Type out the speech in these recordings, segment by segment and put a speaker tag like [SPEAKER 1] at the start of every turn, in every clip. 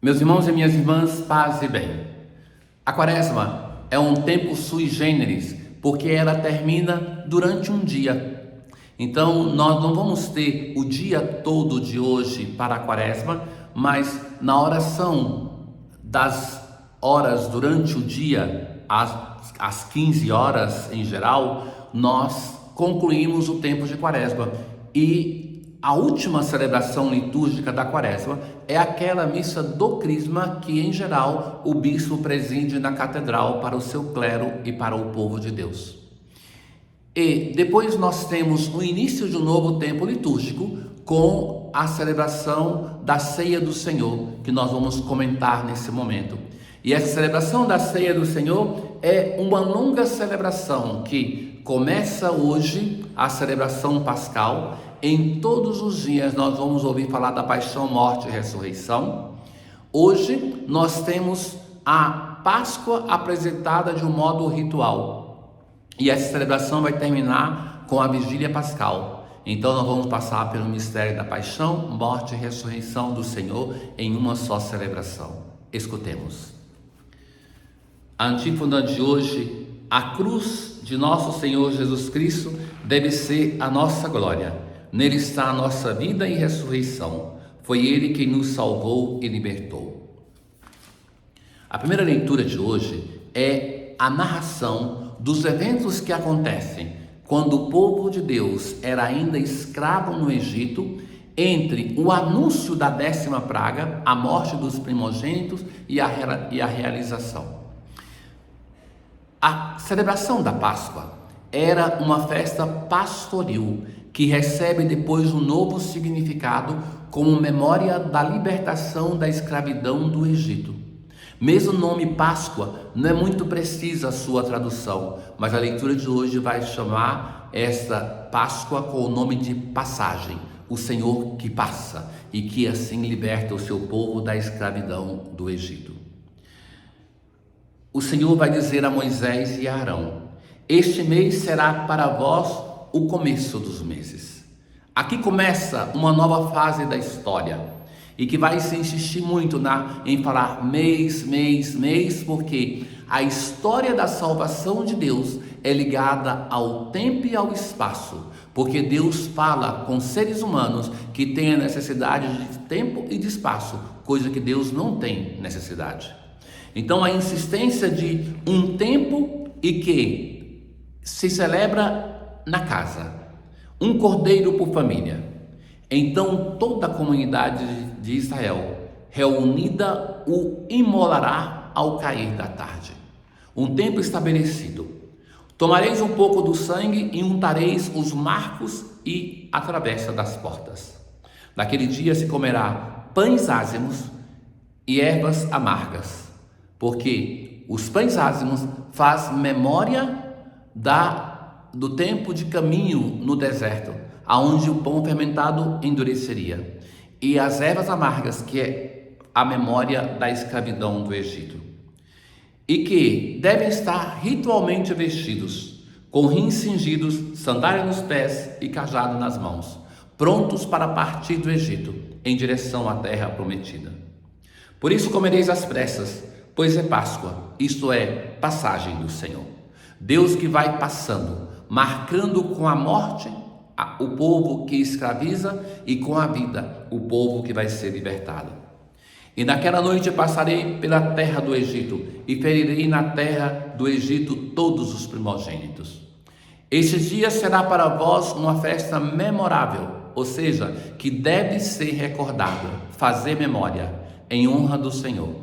[SPEAKER 1] Meus irmãos e minhas irmãs, paz e bem. A Quaresma é um tempo sui generis, porque ela termina durante um dia. Então, nós não vamos ter o dia todo de hoje para a Quaresma, mas na oração das horas durante o dia, às 15 horas em geral, nós concluímos o tempo de Quaresma. E a última celebração litúrgica da Quaresma é aquela missa do Crisma que, em geral, o bispo preside na catedral para o seu clero e para o povo de Deus. E depois nós temos o início de um novo tempo litúrgico com a celebração da Ceia do Senhor, que nós vamos comentar nesse momento. E essa celebração da Ceia do Senhor é uma longa celebração que começa hoje, a celebração pascal. Em todos os dias nós vamos ouvir falar da paixão, morte e ressurreição. Hoje nós temos a Páscoa apresentada de um modo ritual. E essa celebração vai terminar com a vigília pascal. Então nós vamos passar pelo mistério da paixão, morte e ressurreição do Senhor em uma só celebração. Escutemos. A antífona de hoje: a cruz de nosso Senhor Jesus Cristo deve ser a nossa glória. Nele está a nossa vida e ressurreição. Foi Ele quem nos salvou e libertou. A primeira leitura de hoje é a narração dos eventos que acontecem quando o povo de Deus era ainda escravo no Egito, entre o anúncio da 10ª praga, a morte dos primogênitos e a realização. A celebração da Páscoa era uma festa pastoril que recebe depois um novo significado como memória da libertação da escravidão do Egito. Mesmo o nome Páscoa não é muito precisa a sua tradução, mas a leitura de hoje vai chamar esta Páscoa com o nome de passagem, o Senhor que passa e que assim liberta o seu povo da escravidão do Egito. O Senhor vai dizer a Moisés e a Arão: este mês será para vós o começo dos meses. Aqui começa uma nova fase da história e que vai se insistir muito em falar mês, porque a história da salvação de Deus é ligada ao tempo e ao espaço, porque Deus fala com seres humanos que têm a necessidade de tempo e de espaço, coisa que Deus não tem necessidade. Então a insistência de um tempo e que se celebra na casa, um cordeiro por família. Então toda a comunidade de Israel reunida o imolará ao cair da tarde. Um tempo estabelecido. Tomareis um pouco do sangue e untareis os marcos e a travessa das portas. Naquele dia se comerá pães ázimos e ervas amargas, porque os pães ázimos faz memória do tempo de caminho no deserto, aonde o pão fermentado endureceria, e as ervas amargas, que é a memória da escravidão do Egito, e que devem estar ritualmente vestidos, com rins cingidos, sandália nos pés e cajado nas mãos, prontos para partir do Egito, em direção à terra prometida. Por isso comereis às pressas, pois é Páscoa, isto é, passagem do Senhor. Deus que vai passando, marcando com a morte o povo que escraviza e com a vida o povo que vai ser libertado. E naquela noite passarei pela terra do Egito e ferirei na terra do Egito todos os primogênitos. Este dia será para vós uma festa memorável, ou seja, que deve ser recordada, fazer memória, em honra do Senhor.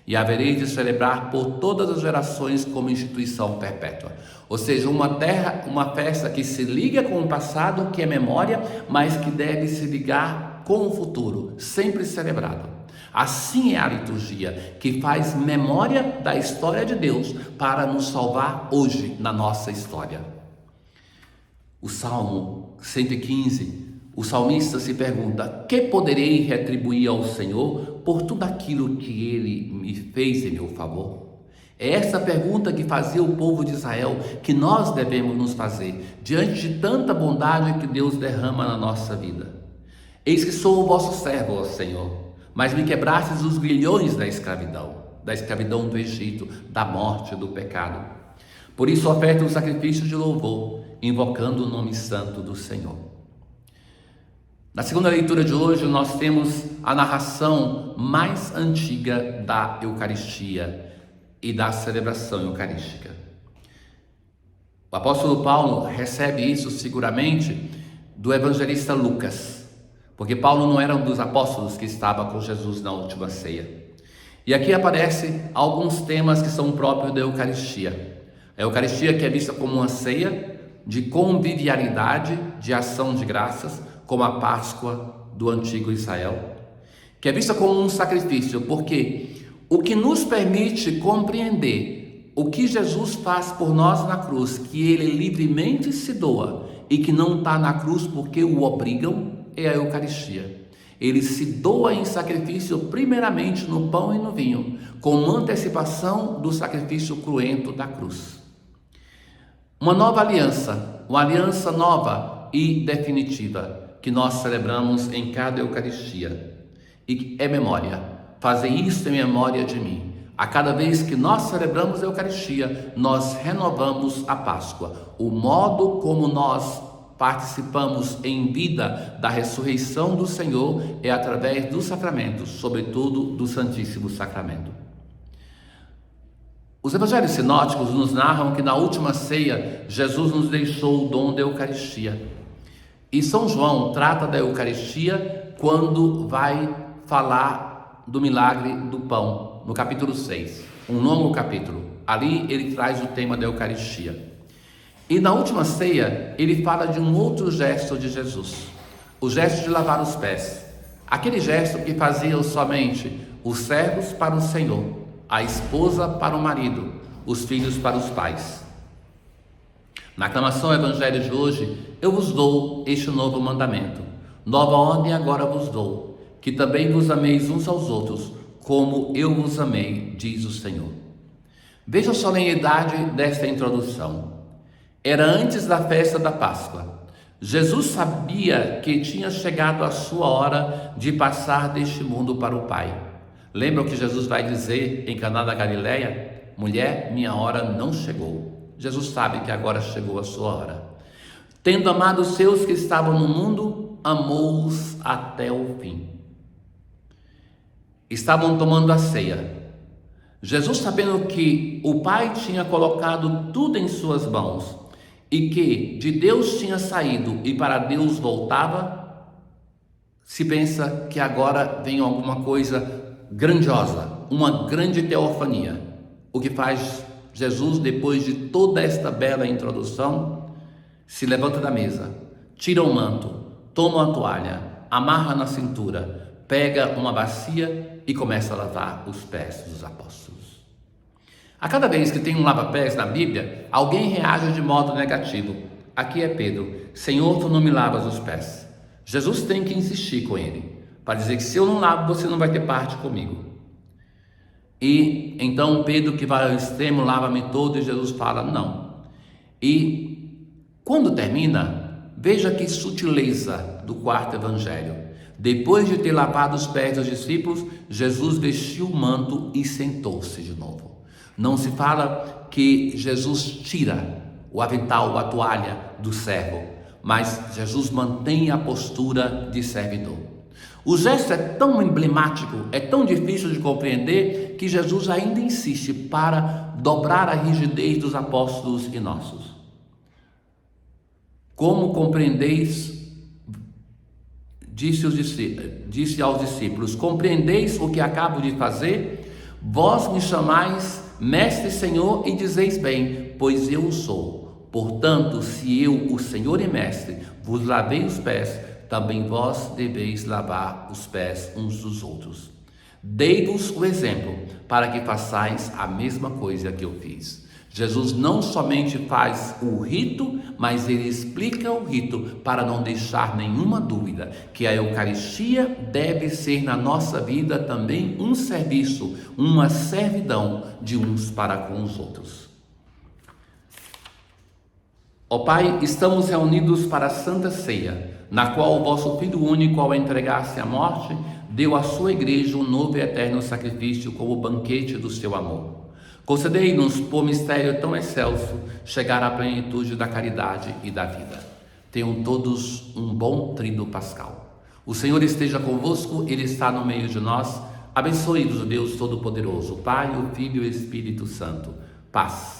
[SPEAKER 1] E havereis de celebrar por todas as gerações como instituição perpétua. Ou seja, uma festa que se liga com o passado, que é memória, mas que deve se ligar com o futuro, sempre celebrado. Assim é a liturgia, que faz memória da história de Deus para nos salvar hoje na nossa história. O Salmo 115, o salmista se pergunta: que poderei retribuir ao Senhor por tudo aquilo que Ele me fez em meu favor? É essa pergunta que fazia o povo de Israel, que nós devemos nos fazer, diante de tanta bondade que Deus derrama na nossa vida. Eis que sou o vosso servo, ó Senhor. mas me quebrastes os grilhões da escravidão do Egito, da morte, do pecado. Por isso oferta um sacrifício de louvor, invocando o nome santo do Senhor. Na segunda leitura de hoje, nós temos a narração mais antiga da Eucaristia e da celebração eucarística. O apóstolo Paulo recebe isso seguramente do evangelista Lucas, porque Paulo não era um dos apóstolos que estava com Jesus na última ceia. E aqui aparecem alguns temas que são próprios da Eucaristia. A Eucaristia, que é vista como uma ceia de convivialidade, de ação de graças, como a Páscoa do antigo Israel, que é vista como um sacrifício, porque o que nos permite compreender o que Jesus faz por nós na cruz, que ele livremente se doa e que não está na cruz porque o obrigam, é a Eucaristia. Ele se doa em sacrifício primeiramente no pão e no vinho, como antecipação do sacrifício cruento da cruz. Uma nova aliança, uma aliança nova e definitiva, que nós celebramos em cada Eucaristia, e é memória. Fazei isso em memória de mim. A cada vez que nós celebramos a Eucaristia, nós renovamos a Páscoa. O modo como nós participamos em vida da ressurreição do Senhor é através dos sacramentos, sobretudo do Santíssimo Sacramento. Os evangelhos sinóticos nos narram que na última ceia, Jesus nos deixou o dom da Eucaristia. E São João trata da Eucaristia quando vai falar do milagre do pão, no capítulo 6, um longo capítulo. Ali ele traz o tema da Eucaristia. E na última ceia, ele fala de um outro gesto de Jesus, o gesto de lavar os pés. Aquele gesto que faziam somente os servos para o Senhor, a esposa para o marido, os filhos para os pais. Na aclamação ao Evangelho de hoje, eu vos dou este novo mandamento. Nova ordem agora vos dou, que também vos ameis uns aos outros, como eu vos amei, diz o Senhor. Veja a solenidade desta introdução. Era antes da festa da Páscoa. Jesus sabia que tinha chegado a sua hora de passar deste mundo para o Pai. Lembra o que Jesus vai dizer em Caná da Galileia? Mulher, minha hora não chegou. Jesus sabe que agora chegou a sua hora. Tendo amado os seus que estavam no mundo, amou-os até o fim. Estavam tomando a ceia. Jesus, sabendo que o Pai tinha colocado tudo em suas mãos e que de Deus tinha saído e para Deus voltava, se pensa que agora vem alguma coisa grandiosa, uma grande teofania. O que faz Jesus, depois de toda esta bela introdução, se levanta da mesa, tira o manto, toma a toalha, amarra na cintura, pega uma bacia e começa a lavar os pés dos apóstolos. A cada vez que tem um lava-pés na Bíblia, alguém reage de modo negativo. Aqui é Pedro: Senhor, tu não me lavas os pés. Jesus tem que insistir com ele, para dizer que se eu não lavo, você não vai ter parte comigo. E então Pedro, que vai ao extremo, lava-me todo, e Jesus fala, não. E quando termina, veja que sutileza do quarto evangelho. Depois de ter lavado os pés dos discípulos, Jesus vestiu o manto e sentou-se de novo. Não se fala que Jesus tira o avental, a toalha do servo, mas Jesus mantém a postura de servidor. O gesto é tão emblemático, é tão difícil de compreender, que Jesus ainda insiste para dobrar a rigidez dos apóstolos e nossos. Como compreendeis, disse aos discípulos, compreendeis o que acabo de fazer? Vós me chamais Mestre, Senhor, e dizeis bem, pois eu o sou. Portanto, se eu, o Senhor e Mestre, vos lavei os pés, também vós deveis lavar os pés uns dos outros. Dei-vos o exemplo, para que façais a mesma coisa que eu fiz. Jesus não somente faz o rito, mas ele explica o rito para não deixar nenhuma dúvida que a Eucaristia deve ser na nossa vida também um serviço, uma servidão de uns para com os outros. Ó Pai, estamos reunidos para a Santa Ceia, na qual o vosso Filho único, ao entregar-se à morte, deu à sua igreja um novo e eterno sacrifício como banquete do seu amor. Concedei-nos, por mistério tão excelso, chegar à plenitude da caridade e da vida. Tenham todos um bom tríduo pascal. O Senhor esteja convosco, Ele está no meio de nós. Abençoe-vos o Deus Todo-Poderoso, Pai, o Filho e o Espírito Santo. Paz.